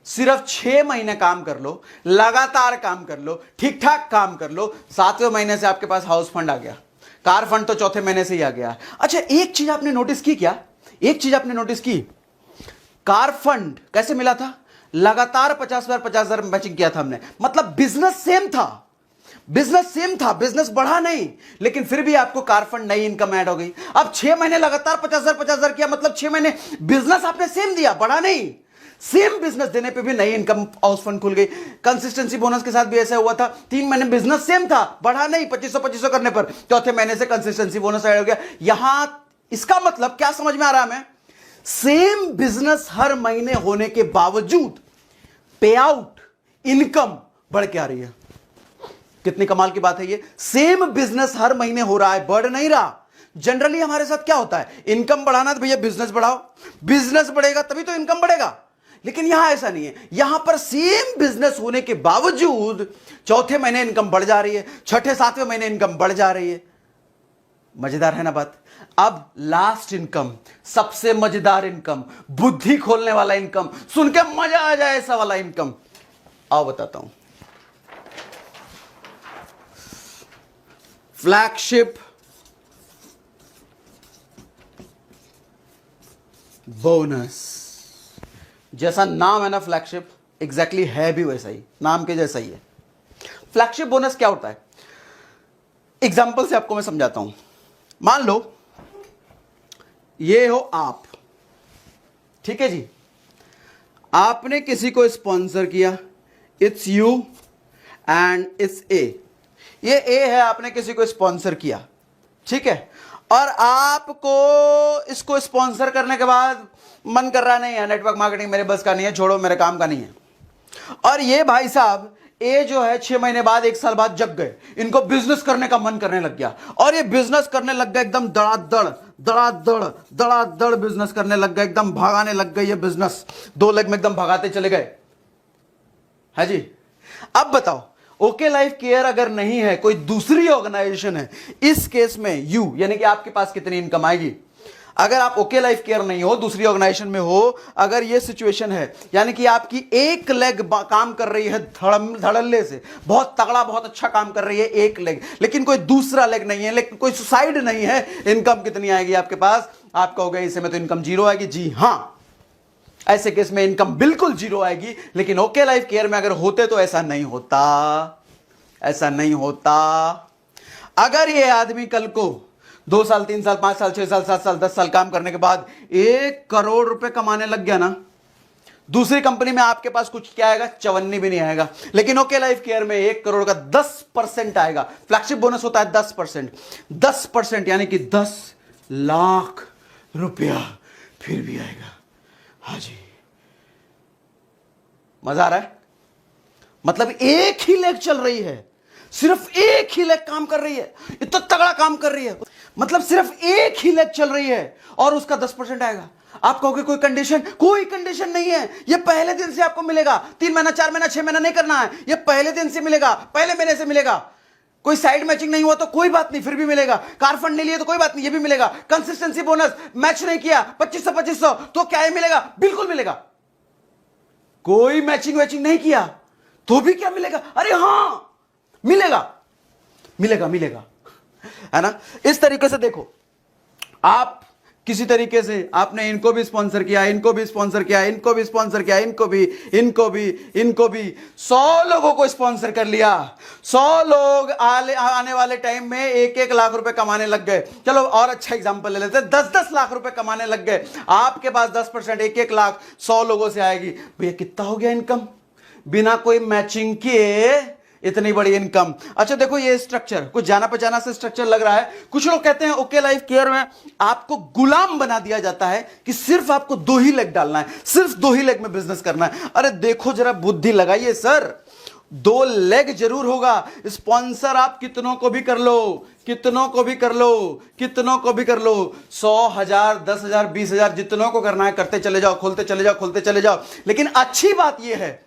सिर्फ 6 महीने काम कर लो, लगातार काम कर लो, ठीक ठाक काम कर लो, 7वें महीने से आपके पास हाउस फंड आ गया। कार फंड तो चौथे महीने से ही आ गया। अच्छा, एक चीज आपने नोटिस की क्या? एक चीज आपने नोटिस की, कार फंड कैसे मिला था? लगातार 50,000 मैचिंग किया था हमने, मतलब बिजनेस सेम था, बिजनेस सेम था, बिजनेस बढ़ा नहीं, लेकिन फिर भी आपको कार फंड नई इनकम ऐड हो गई। अब 6 महीने लगातार 50,000 किया, मतलब 6 महीने बिजनेस आपने सेम दिया, बढ़ा नहीं। सेम बिजनेस देने पे भी नई इनकम हाउस फंड खुल गई। कंसिस्टेंसी बोनस के साथ भी ऐसा हुआ था, 3 महीने बिजनेस सेम था, बढ़ा नहीं, 2500 करने पर चौथे महीने से कंसिस्टेंसी बोनस ऐड हो गया। यहां इसका मतलब क्या समझ में आ रहा है हमें? सेम बिजनेस हर महीने होने के बावजूद पे आउट इनकम बढ़ के आ रही है। कितनी कमाल की बात है ये। सेम बिजनेस हर महीने हो रहा है, बढ़ नहीं रहा। जनरली हमारे साथ क्या होता है? इनकम बढ़ाना तो भैया बिजनेस बढ़ाओ, बिजनेस बढ़ेगा तभी तो इनकम बढ़ेगा। लेकिन यहां ऐसा नहीं है। यहां पर सेम बिजनेस होने के बावजूद चौथे महीने इनकम बढ़ जा रही है, छठे 7वें महीने इनकम बढ़ जा रही है। मजेदार है ना बात? अब लास्ट इनकम, सबसे मजेदार इनकम, बुद्धि खोलने वाला इनकम, सुन के मजा आ जाए ऐसा वाला इनकम, आओ बताता हूं। Flagship bonus. जैसा नाम है ना फ्लैगशिप, एग्जैक्टली है भी वैसा ही, नाम के जैसा ही है। फ्लैगशिप बोनस क्या होता है? एग्जाम्पल से आपको मैं समझाता हूं। मान लो ये हो आप, ठीक है जी, आपने किसी को स्पॉन्सर किया, it's you and it's a. ये ए है, आपने किसी को स्पॉन्सर किया, ठीक है, और आपको इसको स्पॉन्सर करने के बाद मन कर रहा नहीं है, नेटवर्क मार्केटिंग मेरे बस का नहीं है, छोड़ो, मेरे काम का नहीं है। और ये भाई साहब ए जो है 6 महीने बाद, 1 साल बाद जग गए, इनको बिजनेस करने का मन करने लग गया, और ये बिजनेस करने लग गए, एकदम धड़ाधड़ बिजनेस करने लग गए, एकदम भागाने लग गए। ये बिजनेस 2 लेग में एकदम भगाते चले गए, है जी। अब बताओ, ओके लाइफ केयर अगर नहीं है, कोई दूसरी ऑर्गेनाइजेशन है, इस केस में यू यानी कि आपके पास कितनी इनकम आएगी? अगर आप ओके लाइफ केयर नहीं हो, दूसरी ऑर्गेनाइजेशन में हो, अगर ये सिचुएशन है, यानी कि आपकी एक लेग काम कर रही है धड़ल्ले से, बहुत तगड़ा बहुत अच्छा काम कर रही है एक लेग, लेकिन कोई दूसरा लेग नहीं है, लेकिन कोई साइड नहीं है, इनकम कितनी आएगी आपके पास? आप कहोगे इस समय तो इनकम जीरो आएगी। जी हां, ऐसे केस में इनकम बिल्कुल जीरो आएगी, लेकिन ओके लाइफ केयर में अगर होते तो ऐसा नहीं होता, ऐसा नहीं होता। अगर ये आदमी कल को 2 साल 3 साल 5 साल 6 साल 7 साल 10 साल काम करने के बाद 1 करोड़ रुपए कमाने लग गया ना, दूसरी कंपनी में आपके पास कुछ क्या आएगा? चवन्नी भी नहीं आएगा। लेकिन ओके लाइफ केयर में 1 करोड़ का 10% आएगा। फ्लैगशिप बोनस होता है 10%, 10% यानी कि 10 लाख रुपया फिर भी आएगा। हाँ जी, मजा आ रहा है? मतलब एक ही लेग चल रही है, सिर्फ एक ही लेग काम कर रही है, इतना तगड़ा काम कर रही है, मतलब सिर्फ एक ही लेग चल रही है और उसका 10% आएगा। आप कहोगे कोई कंडीशन? कोई कंडीशन नहीं है, ये पहले दिन से आपको मिलेगा। 3 महीना 4 महीना 6 महीना नहीं करना है, ये पहले दिन से मिलेगा, पहले महीने से मिलेगा। कोई साइड मैचिंग नहीं हुआ तो कोई बात नहीं, फिर भी मिलेगा। कार फंड नहीं लिए तो कोई बात नहीं, ये भी मिलेगा। कंसिस्टेंसी बोनस मैच नहीं किया 2500 तो क्या है? मिलेगा, बिल्कुल मिलेगा। कोई मैचिंग वैचिंग नहीं किया तो भी क्या मिलेगा? अरे हां, मिलेगा मिलेगा मिलेगा, है ना? इस तरीके से देखो, आप किसी तरीके से आपने इनको भी स्पॉन्सर किया, इनको भी स्पॉन्सर किया, इनको भी स्पॉन्सर किया, इनको भी, इनको भी, इनको भी, 100 लोगों को स्पॉन्सर कर लिया। 100 लोग आने वाले टाइम में 1-1 लाख रुपए कमाने लग गए। चलो और अच्छा एग्जांपल ले लेते हैं, 10-10 लाख रुपए कमाने लग गए। आपके पास 10% 1-1 लाख 100 लोगों से आएगी। भैया कितना हो गया इनकम? बिना कोई मैचिंग किए इतनी बड़ी इनकम। अच्छा देखो, ये स्ट्रक्चर कुछ जाना पहचाना से स्ट्रक्चर लग रहा है। कुछ लोग कहते हैं ओके लाइफ केयर में आपको गुलाम बना दिया जाता है कि सिर्फ आपको 2 ही लेग डालना है, सिर्फ 2 ही लेग में बिजनेस करना है। अरे देखो जरा, बुद्धि लगाइए सर, 2 लेग जरूर होगा। स्पॉन्सर आप कितनों को भी कर लो, कितनों को भी कर लो, कितनों को भी कर लो, 100, 1000, 10,000, 20,000, जितनों को करना है करते चले जाओ, खोलते चले जाओ, खोलते चले जाओ। लेकिन अच्छी बात यह है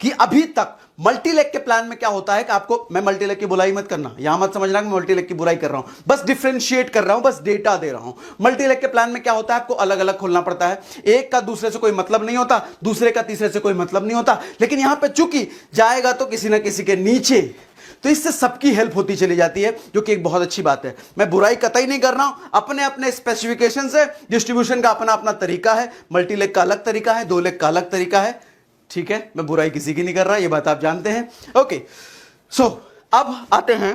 कि अभी तक मल्टीलेग के प्लान में क्या होता है कि आपको, मैं मल्टीलेग की बुराई मत करना, यहां मत समझना कि मैं मल्टीलेग की बुराई कर रहा हूं, बस डिफरेंशिएट कर रहा हूं, बस डेटा दे रहा हूं। मल्टीलेग के प्लान में क्या होता है? आपको अलग अलग खोलना पड़ता है, एक का दूसरे से कोई मतलब नहीं होता, दूसरे का तीसरे से कोई मतलब नहीं होता। लेकिन यहां पे चूंकि जाएगा तो किसी ना किसी के नीचे, तो इससे सबकी हेल्प होती चली जाती है, जो कि एक बहुत अच्छी बात है। मैं बुराई कतई नहीं कर रहा हूं, अपने अपने स्पेसिफिकेशन से डिस्ट्रीब्यूशन का अपना अपना तरीका है। मल्टीलेग का अलग तरीका है, 2 लेग का अलग तरीका है, ठीक है? मैं बुराई किसी की नहीं कर रहा, ये बात आप जानते हैं। ओके, सो अब आते हैं,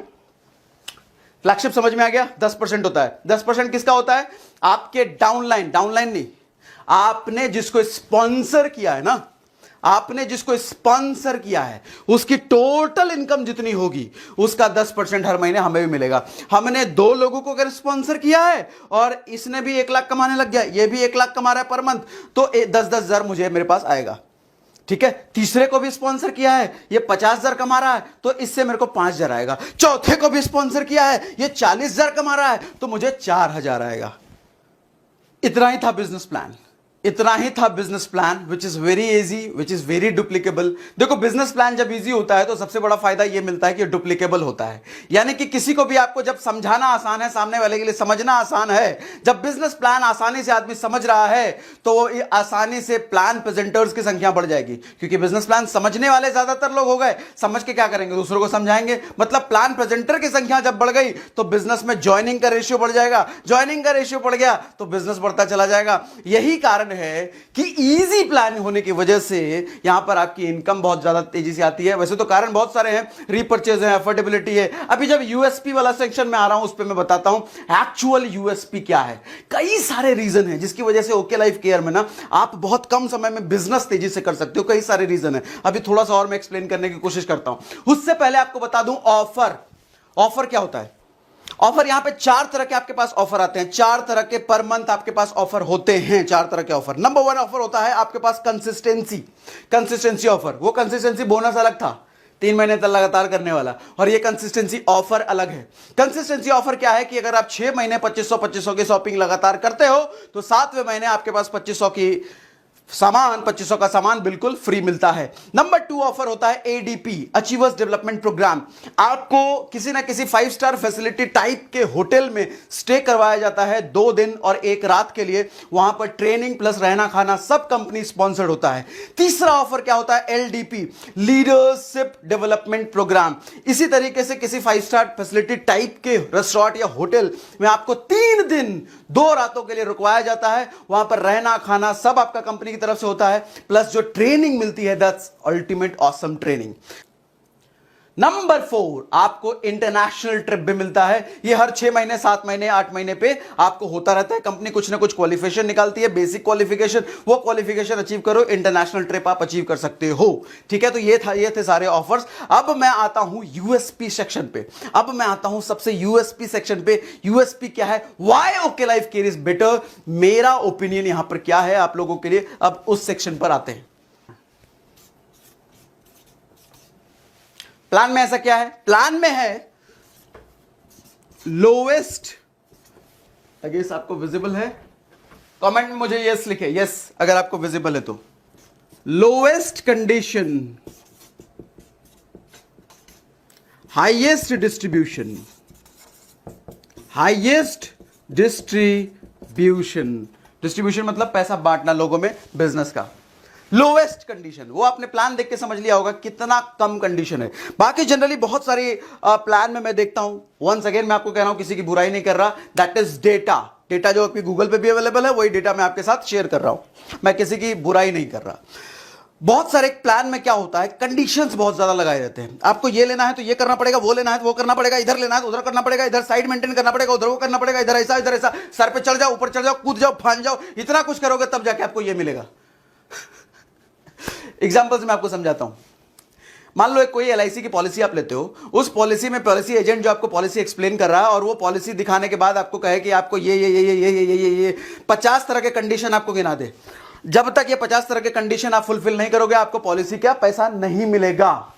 फ्लैगशिप समझ में आ गया? 10% होता है। 10% किसका होता है? आपके डाउनलाइन, डाउनलाइन नहीं, आपने जिसको स्पॉन्सर किया है ना, आपने जिसको स्पॉन्सर किया है, उसकी टोटल इनकम जितनी होगी उसका 10% हर महीने हमें भी मिलेगा। हमने 2 लोगों को अगर स्पॉन्सर किया है और इसने भी 1 लाख कमाने लग गया, ये भी 1 लाख कमा रहा है पर मंथ, तो 10-10 हजार मुझे मेरे पास आएगा, ठीक है? तीसरे को भी स्पॉन्सर किया है, ये 50,000 कमा रहा है, तो इससे मेरे को 5,000 आएगा। चौथे को भी स्पॉन्सर किया है, ये 40,000 कमा रहा है, तो मुझे 4,000 आएगा। इतना ही था बिजनेस प्लान, इतना ही था business plan, which is very easy, which is very duplicable. देखो, बिजनेस प्लान जब इजी होता है तो सबसे बड़ा फायदा यह मिलता है कि डुप्लीकेबल होता है, यानी कि किसी को भी आपको जब समझाना आसान है, सामने वाले के लिए समझना आसान है। जब बिजनेस प्लान आसानी से आदमी समझ रहा है तो वो आसानी से प्लान प्रेजेंटर्स की संख्या बढ़ जाएगी, क्योंकि बिजनेस प्लान समझने वाले ज्यादातर लोग हो गए, समझ के क्या करेंगे? दूसरों को समझाएंगे। मतलब प्लान प्रेजेंटर की संख्या जब बढ़ गई तो बिजनेस में ज्वाइनिंग का रेशियो बढ़ जाएगा, ज्वाइनिंग का रेशियो बढ़ गया तो बिजनेस बढ़ता चला जाएगा। यही कारण है कि इजी प्लान होने की वजह से यहां पर आपकी इनकम बहुत ज्यादा तेजी से आती है। वैसे तो कारण बहुत सारे हैं, रीपर्चेज है, अफोर्डेबिलिटी है। अभी जब यूएसपी वाला सेक्शन में आ रहा हूं उस पर मैं बताता हूं एक्चुअल यूएसपी क्या है। कई सारे रीजन है जिसकी वजह से ओके लाइफ केयर में ना आप बहुत कम समय में बिजनेस तेजी से कर सकते हो। कई सारे रीजन है, अभी थोड़ा सा और मैं एक्सप्लेन करने की कोशिश करता हूं। उससे पहले आपको बता दूं ऑफर, ऑफर क्या होता है? ऑफर, यहां पे 4 तरह के आपके पास ऑफर आते हैं, 4 तरह के पर मंथ आपके पास ऑफर होते हैं, 4 तरह के ऑफर। नंबर 1 ऑफर होता है आपके पास कंसिस्टेंसी, कंसिस्टेंसी ऑफर। वो कंसिस्टेंसी बोनस अलग था, 3 महीने तक लगातार करने वाला, और ये कंसिस्टेंसी ऑफर अलग है। कंसिस्टेंसी ऑफर क्या है कि अगर आप 6 महीने 2500 की शॉपिंग लगातार करते हो तो 7वें महीने आपके पास 2500 की सामान 2500 का सामान बिल्कुल फ्री मिलता है। नंबर 2 ऑफर होता है एडीपी, अचीवर्स डेवलपमेंट प्रोग्राम। आपको किसी ना किसी 5 स्टार फैसिलिटी टाइप के होटल में स्टे करवाया जाता है 2 दिन और 1 रात के लिए। वहां पर ट्रेनिंग प्लस रहना खाना सब कंपनी स्पॉन्सर्ड होता है। तीसरा ऑफर क्या होता है, एलडीपी, लीडरशिप डेवलपमेंट प्रोग्राम। इसी तरीके से किसी 5 स्टार फैसिलिटी टाइप के रेस्टोरेंट या होटल में आपको 3 दिन 2 रातों के लिए रुकवाया जाता है। वहां पर रहना खाना सब आपका कंपनी की तरफ से होता है, प्लस जो ट्रेनिंग मिलती है that's ultimate awesome training. Number 4, आपको इंटरनेशनल ट्रिप भी मिलता है। ये हर 6 महीने 7 महीने 8 महीने पे आपको होता रहता है। कंपनी कुछ ना कुछ क्वालिफिकेशन निकालती है, बेसिक क्वालिफिकेशन, वो क्वालिफिकेशन अचीव करो, इंटरनेशनल ट्रिप आप अचीव कर सकते हो। ठीक है, तो ये थे सारे ऑफर्स। अब मैं आता हूं यूएसपी सेक्शन पे। अब मैं आता हूं सबसे यूएसपी सेक्शन पे। यूएसपी क्या है, why okay life care is better, मेरा ओपिनियन यहां पर क्या है आप लोगों के लिए। अब उस सेक्शन पर आते हैं। प्लान में ऐसा क्या है, प्लान में है लोवेस्ट, अगेंस्ट आपको विजिबल है, कमेंट में मुझे यस लिखे, यस अगर आपको विजिबल है तो। Lowest condition, highest distribution, highest distribution, distribution मतलब पैसा बांटना लोगों में बिजनेस का। लोवेस्ट कंडीशन, वो आपने प्लान देख के समझ लिया होगा कितना कम कंडीशन है। बाकी जनरली बहुत सारी प्लान में मैं देखता हूं, वंस अगेन मैं आपको कह रहा हूं, किसी की बुराई नहीं कर रहा, दैट इज डेटा। डेटा जो आपकी गूगल पे भी अवेलेबल है वही डेटा मैं आपके साथ शेयर कर रहा हूं, मैं किसी की बुराई नहीं कर रहा। बहुत सारे प्लान में क्या होता है, कंडीशंस बहुत ज्यादा लगाए रहते हैं। आपको ये लेना है तो ये करना पड़ेगा, वो लेना है तो वो करना पड़ेगा, इधर लेना है तो उधर करना पड़ेगा, इधर साइड मेंटेन करना पड़ेगा, उधर वो करना पड़ेगा, इधर ऐसा इधर ऐसा, सर पे चढ़ जाओ, ऊपर चढ़ जाओ, कूद जाओ, फान जाओ, इतना कुछ करोगे तब जाके आपको ये मिलेगा। एग्जाम्पल से मैं आपको समझाता हूं। मान लो एक कोई एलआईसी की पॉलिसी आप लेते हो, उस पॉलिसी में पॉलिसी एजेंट जो आपको पॉलिसी एक्सप्लेन कर रहा है और वो पॉलिसी दिखाने के बाद आपको कहे कि आपको ये 50 तरह के कंडीशन आपको गिना दे। जब तक ये 50 तरह के कंडीशन आप फुलफिल नहीं करोगे आपको पॉलिसी क्या पैसा नहीं मिलेगा।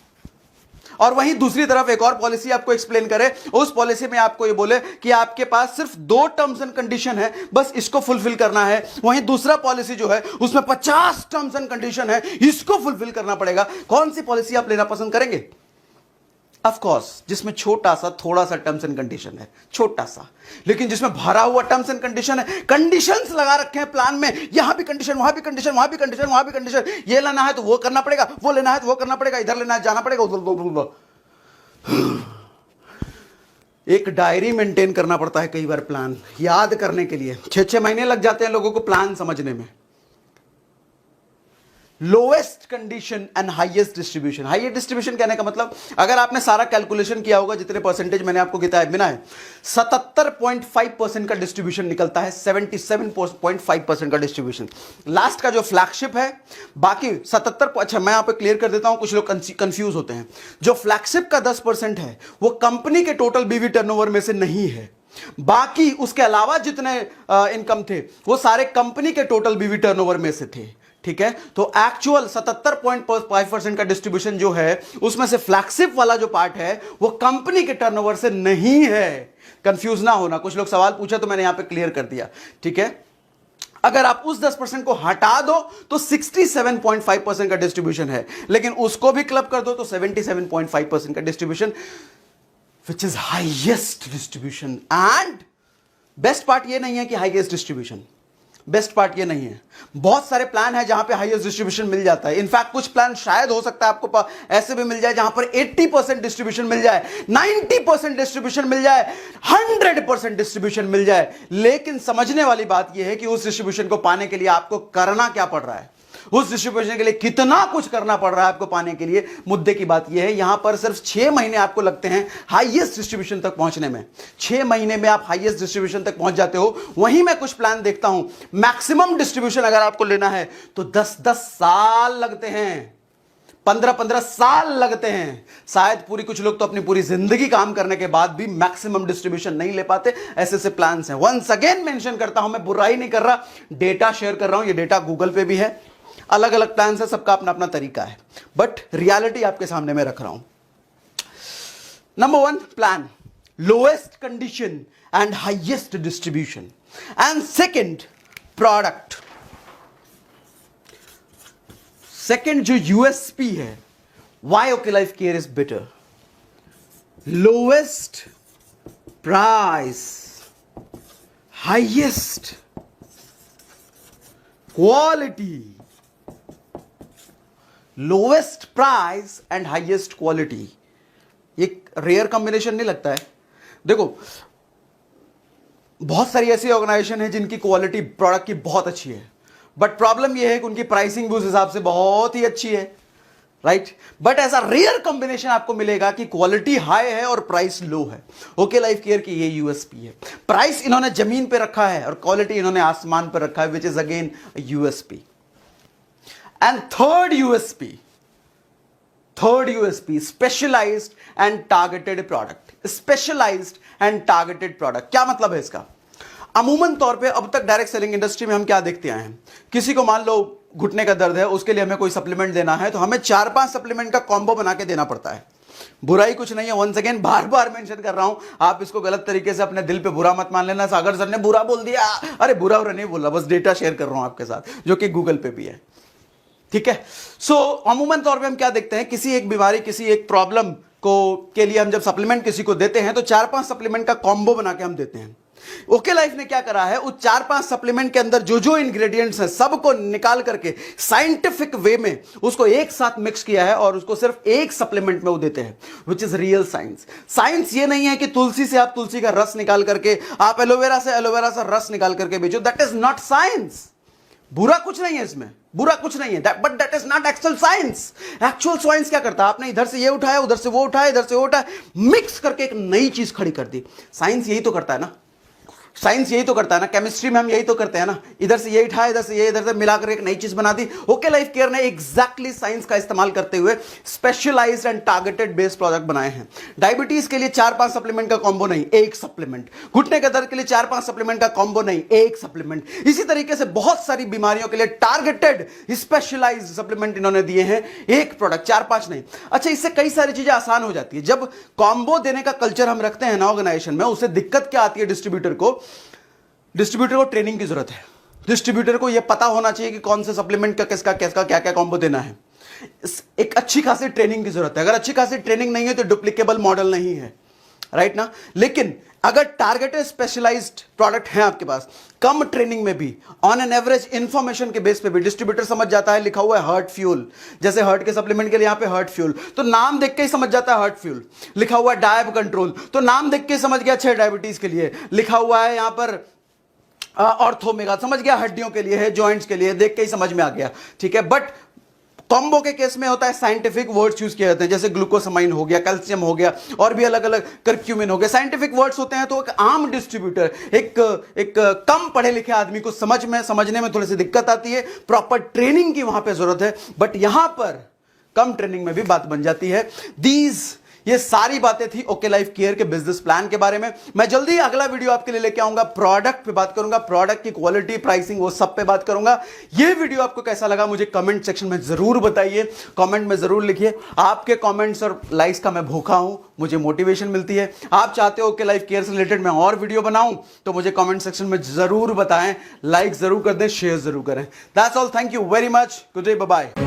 और वहीं दूसरी तरफ एक और पॉलिसी आपको एक्सप्लेन करे, उस पॉलिसी में आपको ये बोले कि आपके पास सिर्फ 2 टर्म्स एंड कंडीशन है, बस इसको फुलफिल करना है। वहीं दूसरा पॉलिसी जो है उसमें 50 टर्म्स एंड कंडीशन है, इसको फुलफिल करना पड़ेगा। कौन सी पॉलिसी आप लेना पसंद करेंगे? ऑफ कोर्स जिसमें छोटा सा थोड़ा सा टर्म्स एंड कंडीशन है, छोटा सा, लेकिन जिसमें भरा हुआ टर्म्स एंड कंडीशन है, कंडीशंस लगा रखे हैं प्लान में, यहां भी कंडीशन, वहां भी कंडीशन, वहां भी कंडीशन, वहां भी कंडीशन, ये लेना है तो वो करना पड़ेगा, वो लेना है तो वो करना पड़ेगा, इधर लेना है जाना पड़ेगा, उधर। एक डायरी मेंटेन करना पड़ता है कई बार प्लान याद करने के लिए, 6-6 महीने लग जाते हैं लोगों को प्लान समझने में। Lowest condition and highest distribution. Highest distribution कहने का मतलब, अगर आपने सारा कैलकुलेशन किया होगा जितने परसेंटेज मैंने आपको गिना है, 77.5% का डिस्ट्रीब्यूशन निकलता है, 77.5% का डिस्ट्रीब्यूशन। लास्ट का जो फ्लैगशिप है, बाकी 77, अच्छा मैं यहां पे क्लियर कर देता हूं, कुछ लोग कंफ्यूज होते हैं। जो फ्लैगशिप का 10% है वो कंपनी के टोटल बीवी टर्नओवर में से नहीं है, बाकी उसके अलावा जितने इनकम थे वो सारे कंपनी के टोटल बीवी टर्नओवर में से थे। ठीक है, तो एक्चुअल 77.5% का डिस्ट्रीब्यूशन जो है उसमें से फ्लैगशिप वाला जो पार्ट है वो कंपनी के टर्नओवर से नहीं है। कंफ्यूज ना होना, कुछ लोग सवाल पूछा तो मैंने यहां पे क्लियर कर दिया। ठीक है, अगर आप उस 10% को हटा दो तो 67.5% का डिस्ट्रीब्यूशन है, लेकिन उसको भी क्लब कर दो तो 77.5% का distribution, which is highest distribution. And best part ये नहीं है कि हाईएस्ट डिस्ट्रीब्यूशन, बेस्ट पार्ट ये नहीं है, बहुत सारे प्लान है जहां पे हाईएस्ट डिस्ट्रीब्यूशन मिल जाता है। इनफैक्ट कुछ प्लान शायद हो सकता है आपको ऐसे भी मिल जाए जहां पर 80% डिस्ट्रीब्यूशन मिल जाए, 90% डिस्ट्रीब्यूशन मिल जाए, 100% डिस्ट्रीब्यूशन मिल जाए। लेकिन समझने वाली बात यह है कि उस डिस्ट्रीब्यूशन को पाने के लिए आपको करना क्या पड़ रहा है, उस डिस्ट्रीब्यूशन के लिए कितना कुछ करना पड़ रहा है आपको पाने के लिए। मुद्दे की बात यह है, यहां पर सिर्फ 6 महीने आपको लगते हैं हाईएस्ट डिस्ट्रीब्यूशन तक पहुंचने में। 6 महीने में आप हाईएस्ट डिस्ट्रीब्यूशन तक पहुंच जाते हो। वहीं मैं कुछ प्लान देखता हूं, मैक्सिमम डिस्ट्रीब्यूशन अगर आपको लेना है तो 10-10 साल लगते हैं, 15-15 साल लगते हैं। शायद कुछ लोग तो अपनी पूरी जिंदगी काम करने के बाद भी मैक्सिमम डिस्ट्रीब्यूशन नहीं ले पाते। ऐसे ऐसे प्लान्स हैं। वंस अगेन मेंशन करता हूं, मैं बुराई नहीं कर रहा, डेटा शेयर कर रहा हूं। ये डेटा गूगल पे भी है, अलग अलग प्लान है, सबका अपना अपना तरीका है, बट रियलिटी आपके सामने में रख रहा हूं। Number 1 plan, lowest condition and highest distribution. And second product, second जो यूएसपी है, why okay life care is better, lowest price, highest quality, lowest price and highest quality. एक रेयर कॉम्बिनेशन नहीं लगता है? देखो, बहुत सारी ऐसी ऑर्गेनाइजेशन है जिनकी क्वालिटी प्रोडक्ट की बहुत अच्छी है, बट प्रॉब्लम यह है कि उनकी प्राइसिंग भी उस हिसाब से बहुत ही अच्छी है, राइट? बट ऐसा रेयर कॉम्बिनेशन आपको मिलेगा कि क्वालिटी हाई है और प्राइस लो है। ओके लाइफ केयर की ये यूएसपी है। प्राइस इन्होंने जमीन पे रखा है और क्वालिटी इन्होंने आसमान पे रखा है, which is again USP. And third USP, specialised and targeted product. Specialised and targeted product क्या मतलब है इसका? अमूमन तौर पे अब तक डायरेक्ट सेलिंग इंडस्ट्री में हम क्या देखते आए हैं, किसी को मान लो घुटने का दर्द है, उसके लिए हमें कोई सप्लीमेंट देना है तो हमें 4-5 सप्लीमेंट का कॉम्बो बना के देना पड़ता है। बुराई कुछ नहीं है, वंस अगेन बार बार मेंशन कर रहा हूं, आप इसको गलत तरीके से अपने दिल पे बुरा मत मान लेना। सागर सर ने बुरा बोल दिया, अरे बुरा और नहीं बोल रहा, बस डेटा शेयर कर रहा हूं आपके साथ जो कि गूगल पे भी है, ठीक है? सो अमूमन तौर पे हम क्या देखते हैं, किसी एक बीमारी, किसी एक प्रॉब्लम को के लिए हम जब सप्लीमेंट किसी को देते हैं तो 4-5 सप्लीमेंट का कॉम्बो बना के हम देते हैं। ओके लाइफ ने क्या करा है, उस 4-5 सप्लीमेंट के अंदर जो जो इंग्रेडिएंट्स हैं सबको निकाल करके साइंटिफिक वे में उसको एक साथ मिक्स किया है और उसको सिर्फ एक सप्लीमेंट में वो देते हैं, which is real science. Science ये नहीं है कि तुलसी से आप तुलसी का रस निकाल करके, आप एलोवेरा से रस निकाल करके बेचो, दैट इज नॉट साइंस। बुरा कुछ नहीं है इसमें, बुरा कुछ नहीं है, but that is not actual science. Actual science क्या करता है, आपने इधर से ये उठाया, उधर से वो उठाया, इधर से वो उठाया, मिक्स करके एक नई चीज खड़ी कर दी। साइंस यही तो करता है ना, साइंस यही तो करता है ना, केमिस्ट्री में हम यही तो करते हैं ना, इधर से ये उठाया, इधर से ये, इधर से मिलाकर एक नई चीज बना दी। ओके लाइफ केयर ने एग्जैक्टली साइंस का इस्तेमाल करते हुए specialised and targeted based product बनाए हैं। डायबिटीज के लिए 4-5 सप्लीमेंट का कॉम्बो नहीं, एक सप्लीमेंट। घुटने के दर्द के लिए 4-5 सप्लीमेंट का कॉम्बो नहीं, एक सप्लीमेंट। इसी तरीके से बहुत सारी बीमारियों के लिए टारगेटेड स्पेशलाइज्ड सप्लीमेंट इन्होंने दिए हैं, एक प्रोडक्ट, 4-5 नहीं। अच्छा, इससे कई सारी चीजें आसान हो जाती है। जब कॉम्बो देने का कल्चर हम रखते हैं ना ऑर्गेनाइजेशन में, उससे दिक्कत क्या आती है, डिस्ट्रीब्यूटर को ट्रेनिंग की जरूरत है। डिस्ट्रीब्यूटर को यह पता होना चाहिए कि कौन से सप्लीमेंट का किसका क्या क्या कॉम्बो देना है। एक अच्छी खासी ट्रेनिंग की जरूरत है। अगर अच्छी खासी ट्रेनिंग नहीं है तो डुप्लीकेबल मॉडल नहीं है, राइट ना? लेकिन अगर टारगेटेड स्पेशलाइज्ड प्रोडक्ट है आपके पास, कम ट्रेनिंग में भी, ऑन एन एवरेज इंफॉर्मेशन के बेस पे भी डिस्ट्रीब्यूटर समझ जाता है, लिखा हुआ है हार्ट फ्यूल, जैसे हार्ट के सप्लीमेंट के लिए यहां पे हार्ट फ्यूल, तो नाम देख के ही समझ जाता है हार्ट फ्यूल। लिखा हुआ है डायब कंट्रोल, तो नाम देख के समझ गया अच्छा डायबिटीज के लिए। लिखा हुआ है यहां पर ऑर्थोमेगा, समझ गया हड्डियों के लिए है, जॉइंट्स के लिए, देख के ही समझ में आ गया, ठीक है? बट कॉम्बो के केस में होता है साइंटिफिक वर्ड्स यूज किए जाते हैं, जैसे ग्लूकोसामाइन हो गया, कैल्शियम हो गया, और भी अलग अलग, करक्यूमिन हो गया। साइंटिफिक वर्ड्स होते हैं तो एक आम डिस्ट्रीब्यूटर, एक कम पढ़े लिखे आदमी को समझने में थोड़ी सी दिक्कत आती है। प्रॉपर ट्रेनिंग की वहां पे जरूरत है, बट यहां पर कम ट्रेनिंग में भी बात बन जाती है। ये सारी बातें थी ओके लाइफ केयर के बिजनेस प्लान के बारे में। मैं जल्दी अगला वीडियो आपके लिए लेके आऊंगा, प्रोडक्ट पे बात करूंगा, प्रोडक्ट की क्वालिटी, प्राइसिंग, वो सब पे बात करूंगा। ये वीडियो आपको कैसा लगा मुझे कमेंट सेक्शन में जरूर बताइए, कमेंट में जरूर लिखिए। आपके कमेंट्स और लाइक्स का मैं भूखा हूं, मुझे मोटिवेशन मिलती है। आप चाहते हो ओके लाइफ केयर से रिलेटेड मैं और वीडियो बनाऊं तो मुझे कमेंट सेक्शन में जरूर बताएं, लाइक जरूर कर दें, शेयर जरूर करें। That's all, thank you very much, good day, bye bye.